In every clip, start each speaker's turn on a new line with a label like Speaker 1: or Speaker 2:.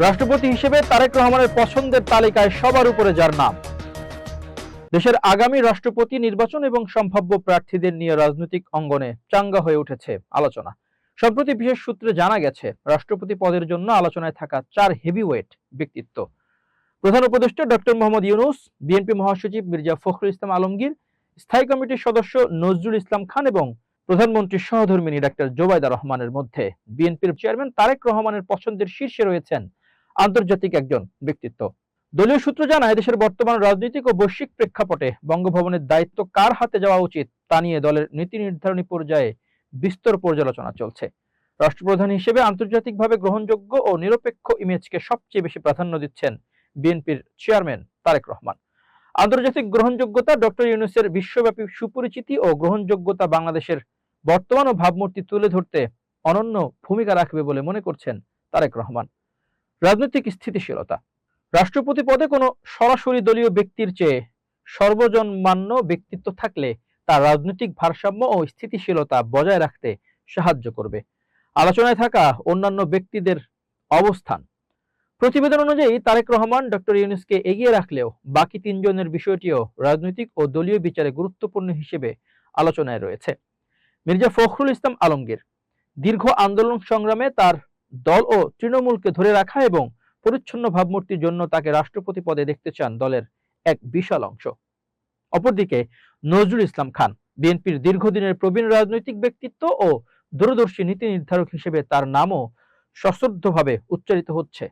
Speaker 1: রাষ্ট্রপতি হিসেবে তারেক রহমানের পছন্দের তালিকায় সবার উপরে যার নাম। দেশের আগামী রাষ্ট্রপতি নির্বাচন এবং সম্ভাব্য প্রার্থীদের নিয়ে রাজনৈতিক অঙ্গনে চাঙ্গা হয়ে উঠেছে আলোচনা। সম্প্রতি বিশেষ সূত্রে জানা গেছে, রাষ্ট্রপতি পদের জন্য আলোচনায় থাকা 4 হেভিওয়েট ব্যক্তিত্ব প্রধান উপদেষ্টা ডক্টর মোহাম্মদ ইউনূস, বিএনপি মহাসচিব মির্জা ফখরুল ইসলাম আলমগীর, স্থায়ী কমিটির সদস্য নজরুল ইসলাম খান এবং প্রধানমন্ত্রীর সহধর্মিণী ডাক্তার জোবায়দা রহমানের মধ্যে বিএনপির চেয়ারম্যান তারেক রহমানের পছন্দের শীর্ষে রয়েছেন আন্তর্জাতিক একজন ব্যক্তিত্ব। দলীয় সূত্র জানায়, দেশের বর্তমান রাজনৈতিক ও বৈশ্বিক প্রেক্ষাপটে বঙ্গভবনের দায়িত্ব কার হাতে যাওয়া উচিত তা নিয়ে দলের নীতি নির্ধারণী পর্যায়ে বিস্তর পর্যালোচনা চলছে। রাষ্ট্রপ্রধান হিসেবে আন্তর্জাতিকভাবে গ্রহণযোগ্য ও নিরপেক্ষ ইমেজকে সবচেয়ে বেশি প্রাধান্য দিচ্ছেন বিএনপির চেয়ারম্যান তারেক রহমান। আন্তর্জাতিক গ্রহণযোগ্যতা, ডক্টর ইউনূসের বিশ্বব্যাপী সুপরিচিতি ও গ্রহণযোগ্যতা বাংলাদেশের বর্তমান ও ভাবমূর্তি তুলে ধরতে অনন্য ভূমিকা রাখবে বলে মনে করছেন তারেক রহমান। রাজনৈতিক স্থিতিশীলতা, রাষ্ট্রপতি পদে কোনো সরাসরি দলীয় ব্যক্তির চেয়ে সর্বজনমান্য ব্যক্তিত্ব থাকলে তার রাজনৈতিক ভারসাম্য ও স্থিতিশীলতা বজায় রাখতে সাহায্য করবে। আলোচনায় থাকা অন্যান্য ব্যক্তিদের অবস্থান, প্রতিবেদন অনুযায়ী তারেক রহমান ডক্টর ইউনূসকে এগিয়ে রাখলেও বাকি 3 জনের বিষয়টিও রাজনৈতিক ও দলীয় বিচারে গুরুত্বপূর্ণ হিসেবে আলোচনায় রয়েছে। মির্জা ফখরুল ইসলাম আলমগীর, দীর্ঘ আন্দোলন সংগ্রামে তার দল ও তৃণমূলকে ধরে রাখা এবং পরিচ্ছন্ন ভাবমূর্তির জন্য তাকে রাষ্ট্রপতি পদে দেখতে চান দলের এক বিশাল অংশ। অপরদিকে নজরুল ইসলাম খান, বিএনপির দীর্ঘদিনের প্রবীণ রাজনৈতিক ব্যক্তিত্ব ও দূরদর্শী নীতি নির্ধারক হিসেবে তার নামও সশ্রদ্ধভাবে উচ্চারিত হচ্ছে।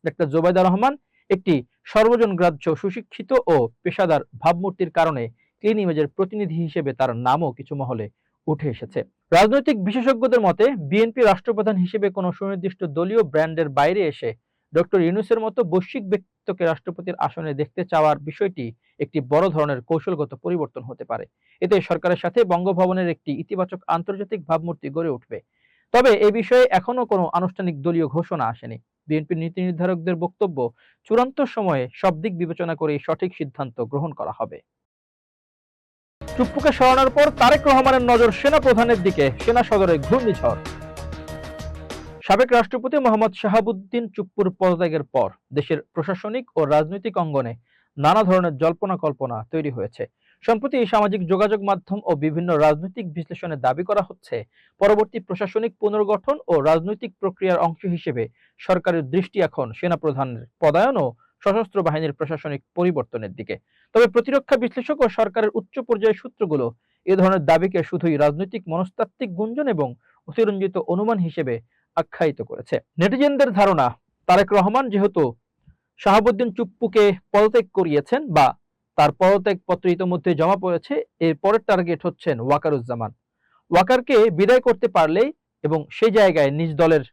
Speaker 1: ডাক্তার জোবায়দা রহমান একটি সর্বজনগ্রাহ্য, সুশিক্ষিত ও পেশাদার ভাবমূর্তির কারণে ক্লিন ইমেজের প্রতিনিধি হিসেবে তার নামও কিছু মহলে উঠে এসেছে। রাজনৈতিক বিশেষজ্ঞদের মতে, বিএনপি রাষ্ট্রপ্রধান হিসেবে কোনো সুনির্দিষ্ট দলীয় ব্র্যান্ডের বাইরে এসে ডক্টর ইউনূসের মতো বৈশ্বিক ব্যক্তিত্বকে রাষ্ট্রপতির আসনে দেখতে চাওয়ার বিষয়টি একটি বড় ধরনের কৌশলগত পরিবর্তন হতে পারে। এতে সরকারের সাথে বঙ্গভবনের একটি ইতিবাচক আন্তর্জাতিক ভাবমূর্তি গড়ে উঠবে। তবে এ বিষয়ে এখনো কোনো আনুষ্ঠানিক দলীয় ঘোষণা আসেনি। বিএনপির নীতি নির্ধারকদের বক্তব্য, চূড়ান্ত সময়ে সব দিক বিবেচনা করে সঠিক সিদ্ধান্ত গ্রহণ করা হবে। চুপ্পুকে সরানোর পর তারেক রহমানের নজর সেনা প্রধানের দিকে, সেনা সদরে ঘূর্ণিঝড়। সাবেক রাষ্ট্রপতি মোহাম্মদ শাহাবুদ্দিন চুপ্পুর পদত্যাগের পর দেশের প্রশাসনিক ও রাজনৈতিক অঙ্গনে নানা ধরনের জল্পনা কল্পনা তৈরি হয়েছে। সম্প্রতি সামাজিক যোগাযোগ মাধ্যম ও বিভিন্ন রাজনৈতিক বিশ্লেষণে দাবি করা হচ্ছে, পরবর্তী প্রশাসনিক পুনর্গঠন ও রাজনৈতিক প্রক্রিয়ার অংশ হিসেবে সরকারের দৃষ্টি এখন সেনাপ্রধানের পদায়ন ও সশস্ত্র বাহিনীর প্রশাসনিক পরিবর্তনের দিকে। তবে প্রতিরক্ষা বিশ্লেষক ও সরকারের উচ্চ পর্যায়ের সূত্রগুলো এ ধরনের দাবিকে শুধুই রাজনৈতিক মনস্তাত্ত্বিক গুঞ্জন এবং অতিরঞ্জিত অনুমান হিসেবে আখ্যায়িত করেছে। নেটিজেনদের ধারণা, তারেক রহমান যেহেতু শাহাবুদ্দিন চুপ্পুকে পদত্যাগ করিয়েছেন বা তার পদত্যাগ পত্র ইতিমধ্যে জমা পড়েছে, এর পরের টার্গেট হচ্ছেন ওয়াকারুজ্জামান। ওয়াকারকে বিদায় করতে পারলেই এবং সেই জায়গায় নিজ দলের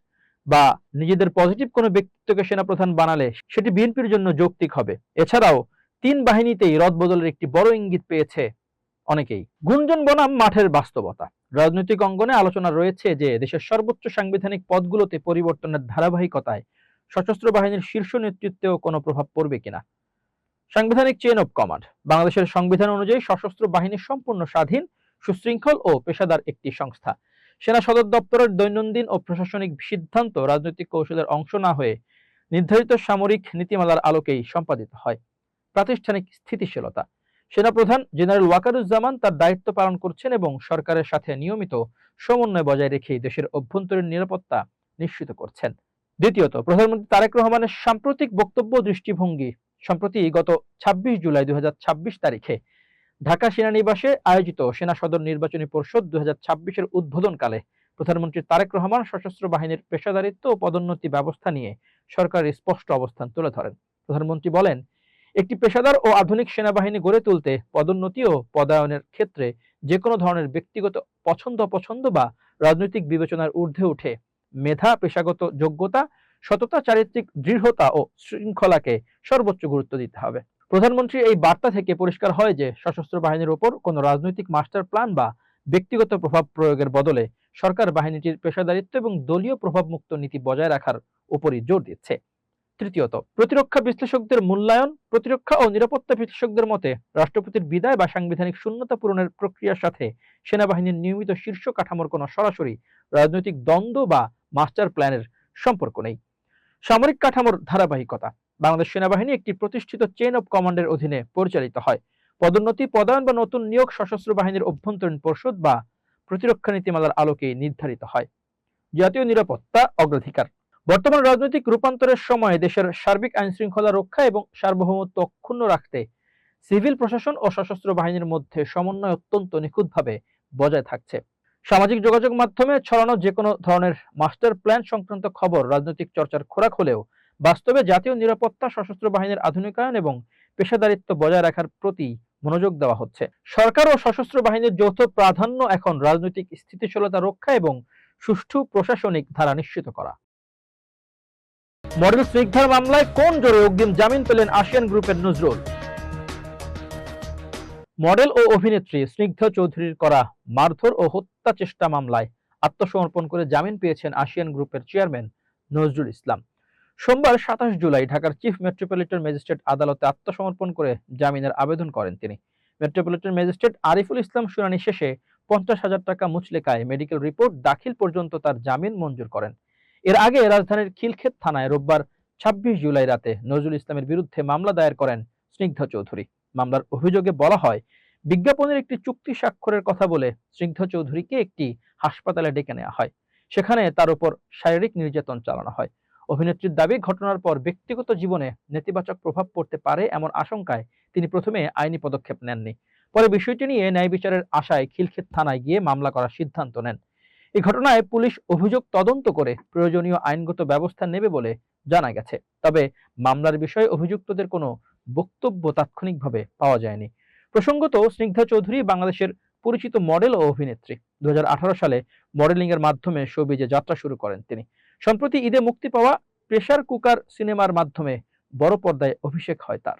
Speaker 1: বা নিজেদের পজিটিভ কোনো ব্যক্তিত্বকে সেনাপ্রধান বানালে সেটি বিএনপির জন্য যৌক্তিক হবে। এছাড়াও 3 বাহিনীতেই রদবদলের একটি বড় ইঙ্গিত পেয়েছে অনেকেই। গুঞ্জন বনাম মাঠের বাস্তবতা, রাজনৈতিক অঙ্গনে আলোচনা রয়েছে যে দেশের সর্বোচ্চ সাংবিধানিক পদগুলোতে পরিবর্তনের ধারাবাহিকতায় সশস্ত্র বাহিনীর শীর্ষ নেতৃত্বেও কোনো প্রভাব পড়বে কিনা। সাংবিধানিক চেইন অব কমান্ড, বাংলাদেশের সংবিধান অনুযায়ী সশস্ত্র বাহিনী সম্পূর্ণ স্বাধীন, সুশৃঙ্খল ও পেশাদার একটি সংস্থা। সেনা সদর দপ্তরের দৈনন্দিন ও প্রশাসনিক সিদ্ধান্ত রাজনৈতিক কৌশলের অংশ না হয়ে নির্ধারিত সামরিক নীতিমালার আলোকেই সম্পাদিত হয়। প্রাতিষ্ঠানিক স্থিতিশীলতা, সেনাপ্রধান জেনারেল ওয়াকারুজ্জামান তার দায়িত্ব পালন করছেন এবং সরকারের সাথে নিয়মিত সমন্বয় বজায় রেখেই দেশের অভ্যন্তরীণ নিরাপত্তা নিশ্চিত করছেন। দ্বিতীয়ত, প্রধানমন্ত্রী তারেক রহমানের সাম্প্রতিক বক্তব্য, দৃষ্টিভঙ্গি। সম্প্রতি গত 26 জুলাই 2026 তারিখে ঢাকা সেনানিবাসে আয়োজিত সেনা সদর নির্বাচনী পরিষদ 2026-এর উদ্বোধনকালে প্রধানমন্ত্রী তারেক রহমান সশস্ত্র বাহিনীর পেশাদারিত্ব ও পদোন্নতি ব্যবস্থা নিয়ে সরকারের স্পষ্ট অবস্থান তুলে ধরেন। প্রধানমন্ত্রী বলেন, একটি পেশাদার ও আধুনিক সেনাবাহিনী গড়ে তুলতে পদোন্নতি ও পদায়নের ক্ষেত্রে যে কোনো ধরনের ব্যক্তিগত পছন্দ বা রাজনৈতিক বিবেচনার ঊর্ধ্বে উঠে মেধা, পেশাগত যোগ্যতা, সততা, চারিত্রিক দৃঢ়তা ও শৃঙ্খলাকে সর্বোচ্চ গুরুত্ব দিতে হবে। প্রধানমন্ত্রীর এই বার্তা থেকে পরিষ্কার হয় যে সশস্ত্র বাহিনীর উপর কোনো রাজনৈতিক মাস্টার প্ল্যান বা ব্যক্তিগত প্রভাব প্রয়োগের বদলে সরকার বাহিনীটির পেশাদারিত্ব এবং দলীয় প্রভাবমুক্ত নীতি বজায় রাখার উপরই জোর দিচ্ছে। তৃতীয়ত, প্রতিরক্ষা বিশ্লেষকদের মূল্যায়ন, প্রতিরক্ষা ও নিরাপত্তা বিশ্লেষকদের মতে রাষ্ট্রপতির বিদায় বা সাংবিধানিক শূন্যতা পূরণের প্রক্রিয়ার সাথে সেনাবাহিনীর নিয়মিত শীর্ষ কাঠামোর কোনো সরাসরি রাজনৈতিক দ্বন্দ্ব বা মাস্টার প্ল্যানের সম্পর্ক নেই। সামরিক কাঠামোর ধারাবাহিকতা। বাংলাদেশ সেনাবাহিনী একটি প্রতিষ্ঠিত চেইন অব কমান্ডের অধীনে পরিচালিত হয়। পদোন্নতি, পদায়ন বা নতুন নিয়োগ সশস্ত্র বাহিনীর অভ্যন্তরীণ পরিষদ বা প্রতিরক্ষা নীতিমালার আলোকে নির্ধারিত হয়। জাতীয় নিরাপত্তা অগ্রাধিকার। বর্তমান রাজনৈতিক রূপান্তরের সময়ে দেশের সার্বিক আইন শৃঙ্খলা রক্ষা এবং সার্বভৌমত্ব অক্ষুণ্ণ রাখতে সিভিল প্রশাসন ও সশস্ত্র বাহিনীর মধ্যে সমন্বয় অত্যন্ত নিখুঁতভাবে বজায় থাকছে। সামাজিক যোগাযোগ মাধ্যমে ছড়ানো যে কোনো ধরনের মাস্টার প্ল্যান সংক্রান্ত খবর রাজনৈতিক চর্চার খোরাক হলেও বাস্তবে জাতীয় নিরাপত্তা, সশস্ত্র বাহিনীর আধুনিকায়ন এবং পেশাদারিত্ব বজায় রাখার প্রতি মনোযোগ দেওয়া হচ্ছে। সরকার ও সশস্ত্র বাহিনীর যৌথ প্রাধান্য এখন রাজনৈতিক স্থিতিশীলতা রক্ষা এবং সুষ্ঠু প্রশাসনিক ধারা নিশ্চিত করা। মডেল স্নিগ্ধার মামলায় কোন জোরে অগ্রিম জামিন পেলেন আশিয়ান গ্রুপের নজরুল? মডেল ও অভিনেত্রী স্নিগ্ধা চৌধুরীর করা মারধর ও হত্যা চেষ্টা মামলায় আত্মসমর্পণ করে জামিন পেয়েছেন আশিয়ান গ্রুপের চেয়ারম্যান নজরুল ইসলাম। সোমবার 27 জুলাই ঢাকার চিফ মেট্রোপলিটন ম্যাজিস্ট্রেট আদালতে আত্মসমর্পণ করে জামিনের আবেদন করেন তিনি। মেট্রোপলিটন ম্যাজিস্ট্রেট আরিফুল ইসলাম শুনানি শেষে 50,000 টাকা মুচলেকায় মেডিকেল রিপোর্ট দাখিল পর্যন্ত তার জামিন মঞ্জুর করেন। এর আগে রাজধানীর খিলক্ষেত থানায় রোববার 26 জুলাই রাতে নজরুল ইসলামের বিরুদ্ধে মামলা দায়ের করেন স্নিগ্ধা চৌধুরী। মামলার অভিযোগে বলা হয়, বিজ্ঞাপনের একটি চুক্তি স্বাক্ষরের কথা বলে স্নিগ্ধা চৌধুরীকে একটি হাসপাতালে ডেকে নেওয়া হয়। সেখানে তার উপর শারীরিক নির্যাতন চালানো হয়। অভিনেত্রীর দাবি, ঘটনার পর ব্যক্তিগত জীবনে নেতিবাচক প্রভাব পড়তে পারে এমন আশঙ্কায় তিনি প্রথমে আইনি পদক্ষেপ নেননি। পরে বিষয়টি নিয়ে ন্যায় বিচারের আশায় খিলক্ষেত থানায় গিয়ে মামলা করার সিদ্ধান্ত নেন। এই ঘটনায় পুলিশ অভিযোগ তদন্ত করে প্রয়োজনীয় আইনগত ব্যবস্থা নেবে বলে জানা গেছে। তবে মামলার বিষয়ে অভিযুক্তদের কোনো বক্তব্য তাৎক্ষণিকভাবে পাওয়া যায়নি। প্রসঙ্গত, স্নিগ্ধা চৌধুরী বাংলাদেশের পরিচিত মডেল ও অভিনেত্রী। 2018 সালে মডেলিং এর মাধ্যমে শোবিজে যাত্রা শুরু করেন তিনি। সম্প্রতি ঈদে মুক্তি পাওয়া প্রেসার কুকার সিনেমার মাধ্যমে বড় পর্দায় অভিষেক হয় তার।